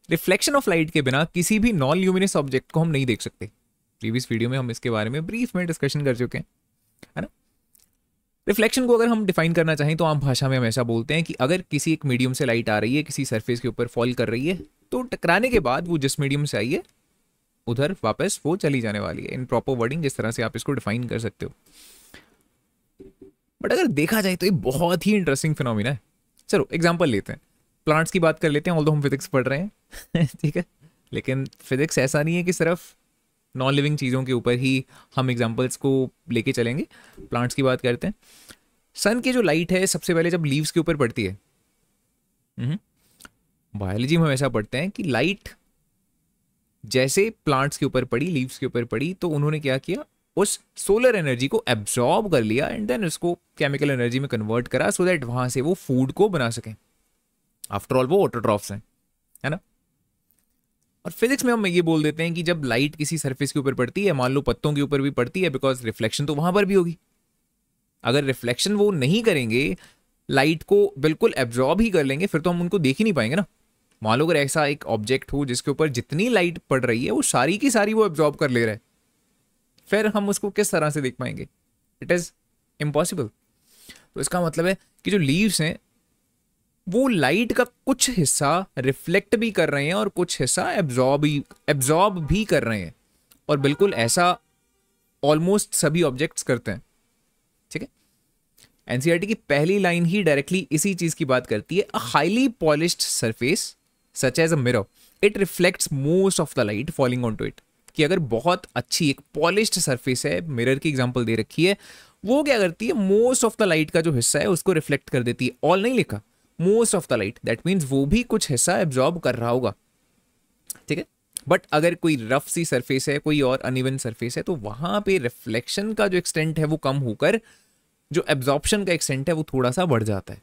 Reflection of light के बिना किसी भी नॉन ल्यूमिनस ऑब्जेक्ट को हम नहीं देख सकते। प्रीवियस वीडियो में हम इसके बारे में ब्रीफ में डिस्कशन कर चुके हैं, है ना। रिफ्लेक्शन को अगर हम डिफाइन करना चाहें तो आम भाषा में हम ऐसा बोलते हैं कि अगर किसी एक मीडियम से लाइट आ रही है, किसी सरफेस के ऊपर फॉल कर रही है, तो टकराने के बाद वो जिस मीडियम से आई है उधर वापस वो चली जाने वाली है। इन प्रॉपर वर्डिंग जिस तरह से आप इसको डिफाइन कर सकते हो। बट अगर देखा जाए तो ये बहुत ही इंटरेस्टिंग फिनोमिना है। चलो एग्जाम्पल लेते हैं, प्लांट्स की बात कर लेते हैं, ऑल्दो हम फिजिक्स पढ़ रहे हैं ठीक है, लेकिन फिजिक्स ऐसा नहीं है कि सिर्फ नॉन लिविंग चीज़ों के ऊपर ही हम एग्जाम्पल्स को लेके चलेंगे। प्लांट्स की बात करते हैं। सन की जो लाइट है सबसे पहले जब लीव्स के ऊपर पड़ती है, बायोलॉजी में हम ऐसा पढ़ते हैं कि लाइट जैसे प्लांट्स के ऊपर पड़ी, लीव्स के ऊपर पड़ी, तो उन्होंने क्या किया, उस सोलर एनर्जी को एब्जॉर्ब कर लिया एंड देन उसको केमिकल एनर्जी में कन्वर्ट करा सो दैट वहां से वो फूड को बना सकें। आफ्टर ऑल वो ऑटोट्रॉफ्स हैं, है ना। और फिजिक्स में हम ये बोल देते हैं कि जब लाइट किसी सरफेस के ऊपर पड़ती है, मान लो पत्तों के ऊपर भी पड़ती है, बिकॉज रिफ्लेक्शन तो वहां पर भी होगी। अगर रिफ्लेक्शन वो नहीं करेंगे, लाइट को बिल्कुल एब्जॉर्ब ही कर लेंगे, फिर तो हम उनको देख ही नहीं पाएंगे ना। मान लो अगर ऐसा एक ऑब्जेक्ट हो जिसके ऊपर जितनी लाइट पड़ रही है वो सारी की सारी वो एब्जॉर्ब कर ले रहा है, फिर हम उसको किस तरह से देख पाएंगे? It is impossible. तो इसका मतलब है कि जो लीव्स हैं वो लाइट का कुछ हिस्सा रिफ्लेक्ट भी कर रहे हैं और कुछ हिस्सा एब्जॉर्ब भी कर रहे हैं, और बिल्कुल ऐसा ऑलमोस्ट सभी ऑब्जेक्ट्स करते हैं, ठीक है। एनसीईआरटी की पहली लाइन ही डायरेक्टली इसी चीज की बात करती है। A highly polished surface such as a mirror, it reflects most of the light falling on to it. कि अगर बहुत अच्छी एक पॉलिश्ड सरफेस है, मिरर की एग्जांपल दे रखी है, वो क्या करती है, मोस्ट ऑफ द लाइट का जो हिस्सा है उसको रिफ्लेक्ट कर देती है। ऑल नहीं लिखा, most of the light, that means वो भी कुछ हिस्सा एब्जॉर्ब कर रहा होगा, ठीक है। बट अगर कोई रफ सी सरफेस है, कोई और अनइवन सरफेस है, तो वहां पे रिफ्लेक्शन का जो एक्सटेंट है वो कम होकर जो एब्जॉर्प्शन का एक्सटेंट है वो थोड़ा सा बढ़ जाता है।